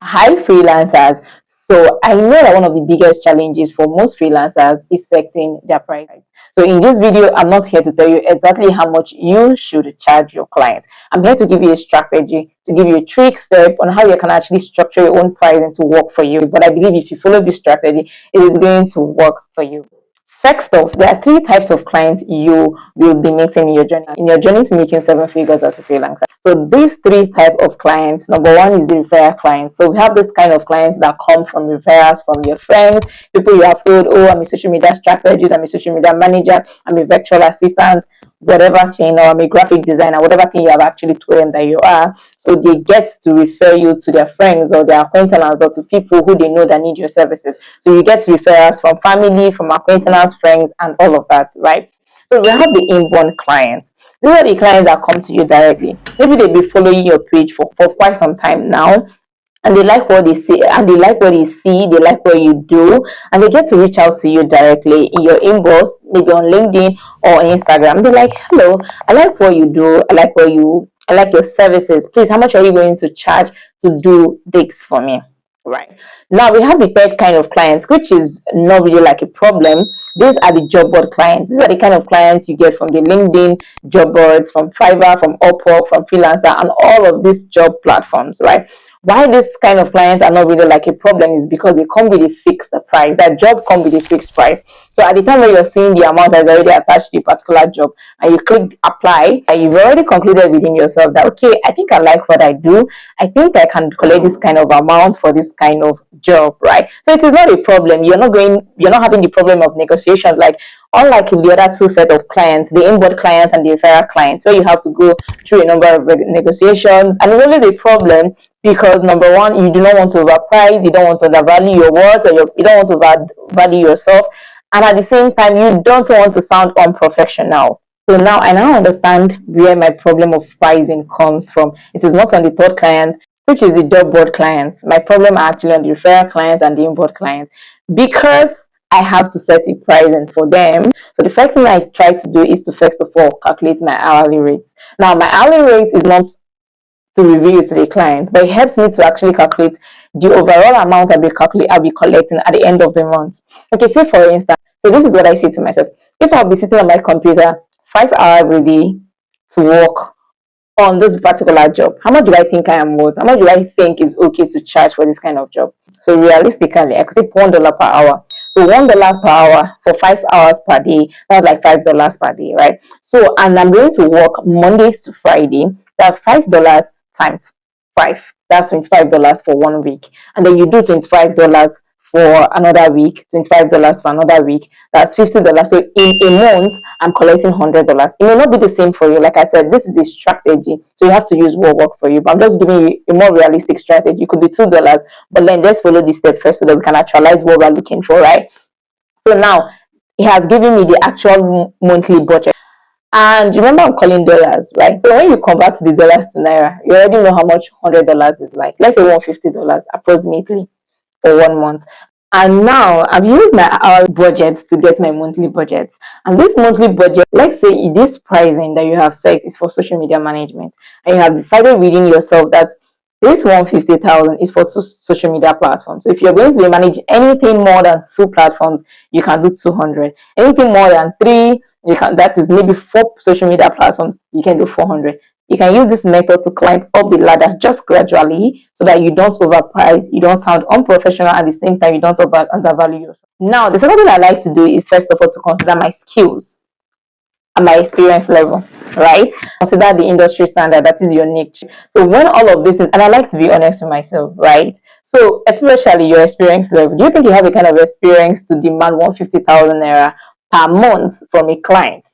Hi, freelancers. So I know that one of the biggest challenges for most freelancers is setting their price. So in this video, I'm not here to tell you exactly how much you should charge your client. I'm here to give you a strategy, to give you a trick step on how you can actually structure your own pricing to work for you. But I believe if you follow this strategy, it is going to work for you. First off, there are three types of clients you will be meeting in your journey to making seven figures as a freelancer. So these three type of clients, number one is the referral clients. So we have this kind of clients that come from referrals from your friends, people you have told, oh, I'm a social media strategist, I'm a social media manager, I'm a virtual assistant, whatever thing, or I'm a graphic designer, whatever thing you have actually told them that you are. So they get to refer you to their friends or their acquaintances or to people who they know that need your services. So you get referrals from family, from acquaintances, friends, and all of that, right? So we have the inbound clients. These are the clients that come to you directly. Maybe they've been following your page for quite some time now, and they like what they see, and they like what they see, they like what you do, and they get to reach out to you directly in your inbox, maybe on LinkedIn or on Instagram. They're like, hello, I like what you do, I like your services. Please, how much are you going to charge to do this for me? Right. Now we have the third kind of clients, which is not really like a problem. These are the job board clients. These are the kind of clients you get from the LinkedIn job boards, from Fiverr, from Upwork, from Freelancer, and all of these job platforms, right? Why this kind of clients are not really like a problem is because they come with a fixed price. That job comes with a fixed price. So at the time when you're seeing the amount that's already attached to a particular job and you click apply, and you've already concluded within yourself that, okay, I think I like what I do. I think I can collect this kind of amount for this kind of job, right? So it is not a problem. You're not having the problem of negotiations like unlike in the other two set of clients, the inbound clients and the referral clients, where you have to go through a number of negotiations. And it's always a problem because number one, you do not want to overprice, you don't want to undervalue your words, or you don't want to overvalue yourself, and at the same time, you don't want to sound unprofessional. So now I now understand where my problem of pricing comes from. It is not on the third client, which is the job board clients. My problem are actually on the referral clients and the inbound clients because I have to set a pricing for them. So the first thing I try to do is to first of all calculate my hourly rates. Now my hourly rate is not to reveal it to the client, but it helps me to actually calculate the overall amount I'll be collecting at the end of the month. Okay, say for instance, so this is what I say to myself. If I'll be sitting on my computer 5 hours a day to work on this particular job, how much do I think I am worth? How much do I think is okay to charge for this kind of job? So realistically, I could say $1 per hour. So $1 per hour for 5 hours per day, that's like $5 per day, right? So and I'm going to work Mondays to Friday. That's $5 times five. That's $25 for 1 week. And then you do $25 for another week, $25 for another week. That's $50. So in a month, I'm collecting $100. It may not be the same for you. Like I said, this is the strategy. So you have to use what work for you. But I'm just giving you a more realistic strategy. It could be $2, but then let's follow this step first so that we can actualize what we're looking for, right? So now it has given me the actual monthly budget. And remember, I'm calling dollars, right? So when you convert the dollars to naira, you already know how much $100 is like. Let's say $150 approximately for 1 month. And now I've used my hourly budget to get my monthly budget. And this monthly budget, let's say this pricing that you have set is for social media management. And you have decided within yourself that this 150,000 is for two social media platforms. So if you're going to be managing anything more than two platforms, you can do 200. Anything more than three, you can, that is maybe four social media platforms, you can do 400. You can use this method to climb up the ladder just gradually so that you don't overprice, you don't sound unprofessional, at the same time you don't undervalue yourself. Now, the second thing I like to do is first of all to consider my skills and my experience level, right? Consider the industry standard, that is your niche. So when all of this is, and I like to be honest with myself, right? So especially your experience level, do you think you have a kind of experience to demand 150,000 naira per month from a client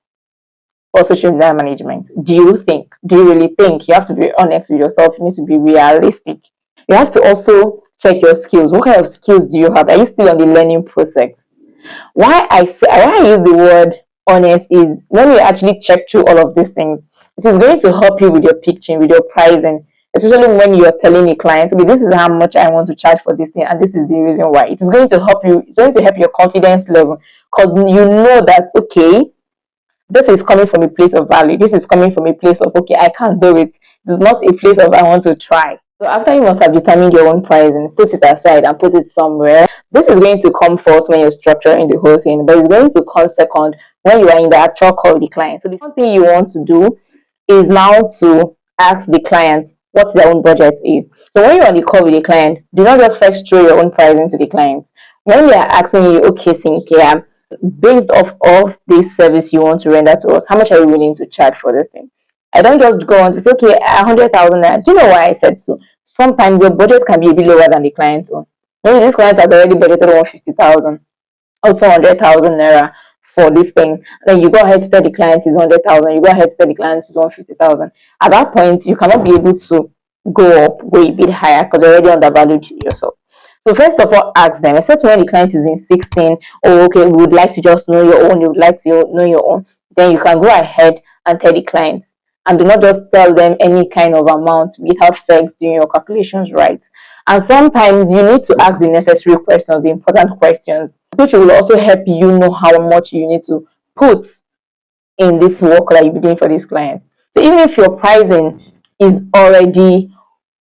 for social media management? Do you think? Do you really think? You have to be honest with yourself. You need to be realistic. You have to also check your skills. What kind of skills do you have? Are you still on the learning process? Why I use the word honest is when you actually check through all of these things, it is going to help you with your pitching, with your pricing, especially when you are telling a client, okay, this is how much I want to charge for this thing, and this is the reason why. It is going to help you. It's going to help your confidence level because you know that okay, this is coming from a place of value. This is coming from a place of okay, I can't do it. It's not a place of I want to try. So after you must have determined your own price and put it aside and put it somewhere, this is going to come first when you're structuring the whole thing, but it's going to come second when you are in the actual call with the client. So the one thing you want to do is now to ask the client what their own budget is. So when you're on the call with the client, do not just first throw your own pricing to the client. When they are asking you, okay, Cynthia, based off of this service you want to render to us, how much are you willing to charge for this thing? I don't just go on to say, okay, 100,000. Do you know why I said so? Sometimes your budget can be a bit lower than the client's own. Maybe this client has already budgeted 150,000 or 200,000 naira for this thing. Then you go ahead to tell the client is 100,000. You go ahead to tell the client is 150,000. At that point, you cannot be able to go a bit higher because you're already undervalued yourself. So first of all, ask them, except when the client is insisting, oh, okay, we would like to just know your own, you would like to know your own, then you can go ahead and tell the client. And do not just tell them any kind of amount without first doing your calculations right. And sometimes you need to ask the necessary questions, the important questions, which will also help you know how much you need to put in this work that you're doing for this client. So even if your pricing is already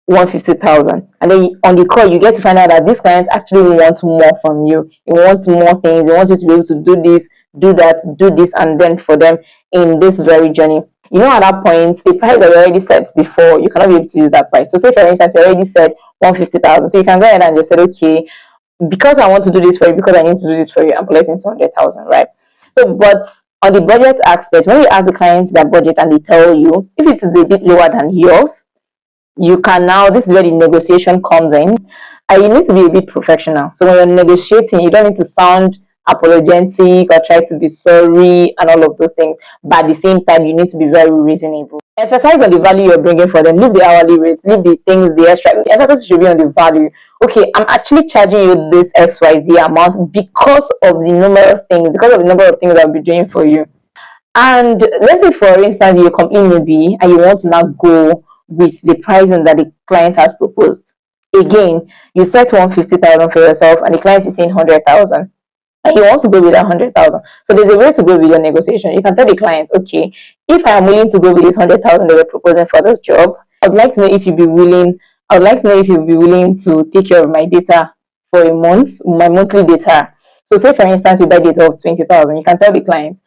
150,000, and then on the call you get to find out that this client actually wants more from you. He wants more things. He wants you to be able to do this, do that, do this, and then for them in this very journey. You know, at that point, the price that you already set before, you cannot be able to use that price. So, say for instance, you already said 150,000, so you can go ahead and just say, okay, because I want to do this for you, because I need to do this for you, I'm collecting 200,000, right? So, but on the budget aspect, when you ask the client their budget and they tell you if it is a bit lower than yours, you can now, this is where the negotiation comes in, and you need to be a bit professional. So when you're negotiating, you don't need to sound apologetic or try to be sorry and all of those things, but at the same time you need to be very reasonable. Emphasize on the value you're bringing for them. Leave the hourly rates, leave the things, the extra. The emphasis should be on the value. Okay, I'm actually charging you this XYZ amount because of the numerous things, because of the number of things I'll be doing for you. And let's say, for instance, you're a complete newbie and you want to now go with the pricing that the client has proposed. Again, you set 150,000 for yourself and the client is saying 100,000 and you want to go with 100,000. So there's a way to go with your negotiation. You can tell the client, okay, if I am willing to go with this 100,000 they were proposing for this job, I'd like to know if you'd be willing. I would like to know if you'd be willing to take care of my data for a month, my monthly data. So say for instance you buy data of 20,000, you can tell the client,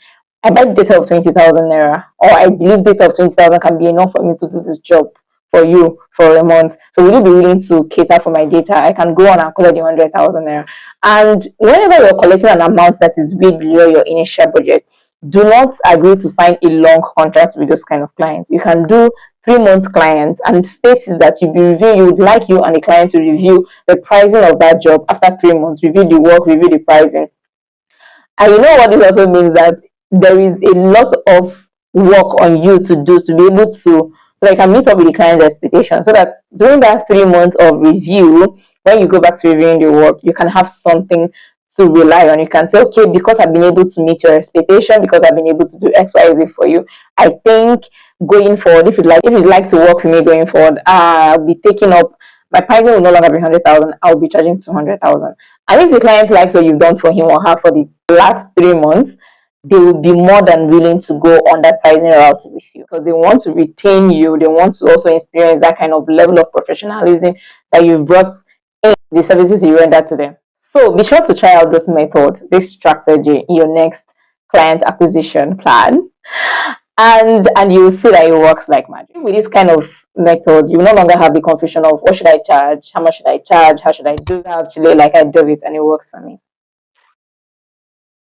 I buy data of 20,000 naira, or I believe data of 20,000 can be enough for me to do this job for you for a month. So will you be willing to cater for my data? I can go on and collect the 100,000 naira. And whenever you're collecting an amount that is way below your initial budget, do not agree to sign a long contract with those kind of clients. You can do 3 month clients and state that you would like you and the client to review the pricing of that job after 3 months, review the work, review the pricing. And you know what this also means, that there is a lot of work on you to do to be able to, so that you can meet up with the client's expectations. So that during that 3 months of review, when you go back to reviewing the work, you can have something to rely on. You can say, okay, because I've been able to meet your expectation, because I've been able to do X, Y, Z for you, I think going forward, if you'd like to work with me going forward, I'll be taking up, my pricing will no longer be 100,000, I'll be charging 200,000. And if the client likes what you've done for him or her for the last 3 months, they will be more than willing to go on that pricing route with you because they want to retain you. They want to also experience that kind of level of professionalism that you've brought in the services you render to them. So be sure to try out this method, this strategy in your next client acquisition plan. And you will see that it works like magic. With this kind of method, you no longer have the confusion of what should I charge, how much should I charge, how should I do that actually, like I do it and it works for me.